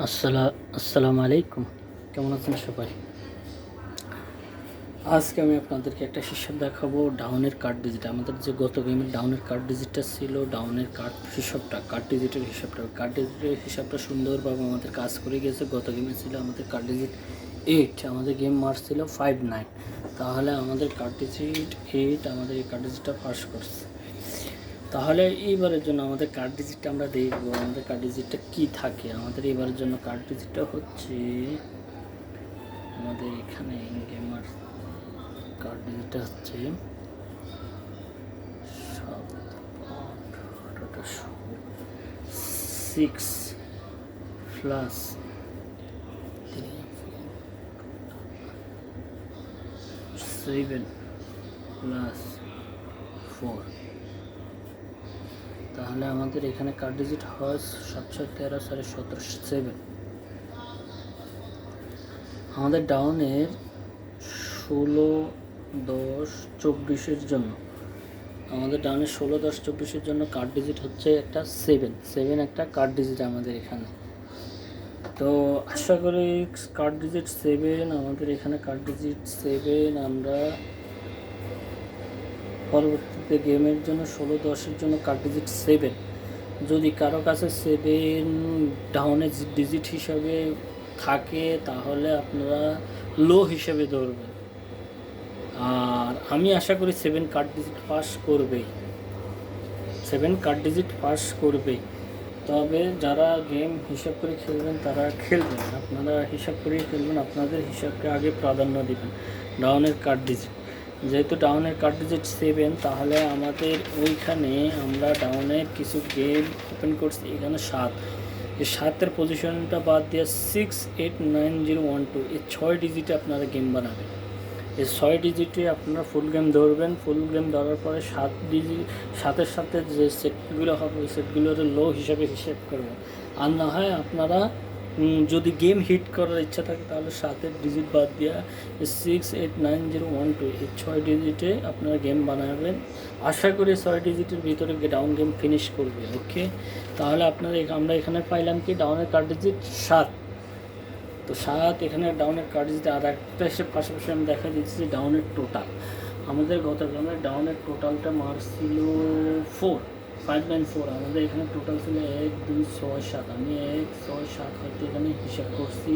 আসসালামু আলাইকুম। কেমন আছেন সবাই? আজকে আমি আপনাদেরকে একটা হিসাব দেখাবো ডাউনের কার্ড ডিজিট। আমাদের যে গত গেমের ডাউনের কার্ড ডিজিটটা ছিল, ডাউনের কার্ড ডিজিটের হিসাবটা সুন্দরভাবে আমাদের কাজ করে গেছে। গত গেমে ছিল আমাদের কার্ড ডিজিট 8, আমাদের গেম মার্ক ছিল 5-9। তাহলে আমাদের কার্ড ডিজিট 8, আমাদের এই কার্ড ডিজিটটা পাস করছে। তাহলে এইবারের জন্য আমাদের কার্ড ডিজিটটা আমরা দেখবো, আমাদের কার্ড ডিজিটটা কী থাকে। আমাদের এবারের জন্য কার্ড ডিজিটটা হচ্ছে, আমাদের এখানে গেমার কার্ড ডিজিটটা হচ্ছে 6 প্লাস 7 প্লাস 4। তাহলে আমাদের এখানে কার্ড ডিজিট হয় 713 সাড়ে 17 7। আমাদের ডাউনের 16-10-24 জন্য, আমাদের ডাউনের 16-10-24 জন্য কার্ড ডিজিট হচ্ছে একটা 7 একটা কার্ড ডিজিট আমাদের এখানে। তো আশা করি কার্ড ডিজিট 7, আমাদের এখানে কার্ড ডিজিট 7 আমরা পরবর্তীতে গেমের জন্য 16-10-এর জন্য কার্ড ডিজিট 7। যদি কারো কাছে 7 ডাউনের ডিজিট হিসাবে থাকে তাহলে আপনারা লো হিসেবে ধরবেন। আর আমি আশা করি 7 কার্ড ডিজিট পাস করবেই, 7 কার্ড ডিজিট পাস করবেই। তবে যারা গেম হিসাব করে খেলবেন তারা খেলবেন, আপনারা হিসাব করে খেলবেন, আপনাদের হিসাবকে আগে প্রাধান্য দেবেন। ডাউনের কার্ড ডিজিট, যেহেতু ডাউনের কার্ড ডিজিট 7, তাহলে আমাদের ওইখানে আমরা ডাউনের কিছু গেম ওপেন করছি এখানে 7। এই 7-এর পজিশনটা বাদ দিয়ে 68901 এই 6 ডিজিটে আপনারা গেম বানাবেন। এই 6 ডিজিটে আপনারা ফুল গেম ধরবেন। ফুল গেম ধরার পরে 7-এর সাথে যে সেটগুলো হবে ওই সেটগুলোর লো হিসাবে হিসেব করবেন। আর না হয় আপনারা যদি গেম হিট করার ইচ্ছা থাকে তাহলে 7-এর ডিজিট বাদ দিয়ে 68901 এই 6 ডিজিটে আপনারা গেম বানাবেন। আশা করি 6 ডিজিটের ভিতরে ডাউন গেম ফিনিশ করবে। ওকে, তাহলে আমরা এখানে পাইলাম কি ডাউনের কার্ড ডিজিট 7। তো 7 এখানে ডাউনের কার্ড ডিজিট। আর একটা হিসেবে পাশাপাশি আমি দেখা দিচ্ছি যে ডাউনের টোটাল, আমাদের গত গ্রামের ডাউনের টোটালটা মারছিল 594। আমাদের এখানে টোটাল ছিল 1 2 6 7। আমি 1 6 7 হয়তো এখানে হিসাব করছি,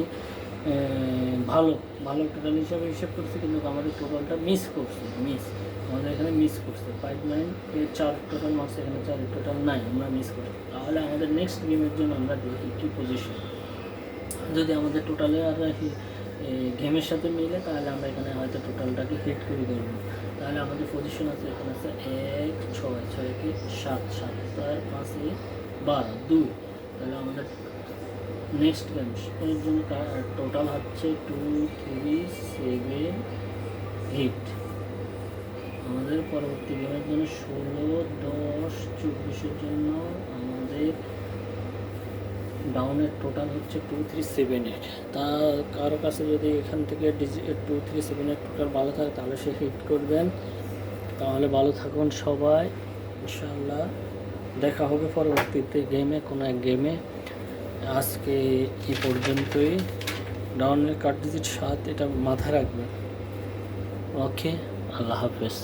ভালো ভালো টোটাল হিসাবে হিসাব করছি, কিন্তু আমাদের টোটালটা আমাদের এখানে মিস করছে 5-9। 4 টোটাল মার্কস এখানে 4 টোটাল 9 আমরা মিস করছি। তাহলে আমাদের নেক্সট গেমের জন্য আমরা দেখি কী পজিশন। যদি আমাদের টোটালে আর গেমের সাথে মিলে তাহলে আমরা এখানে হয়তো টোটালটাকে হিট করে ধরবো। তাহলে আমাদের পজিশন আছে, এখানে আছে 1 6 6 কে 7 7 5 12 2। তাহলে আমাদের নেক্সট গেম এর জন্য টোটাল হচ্ছে 2 3 7 8। আমাদের পরবর্তী গেমের জন্য 16-10-24 জন্য আমাদের ডাউনের টোটাল হচ্ছে 2378। তা কারো কাছে যদি এখান থেকে 2378 টোটাল ভালো থাকে তাহলে সে হিট করবেন। তাহলে ভালো থাকুন সবাই, ইনশাআল্লাহ দেখা হবে পরবর্তীতে গেমে, কোনো এক গেমে। আজকে এই পর্যন্তই। ডাউনের কার্ড ডিজিট 7 এটা মাথায় রাখবেন। ওকে, আল্লাহ হাফেজ।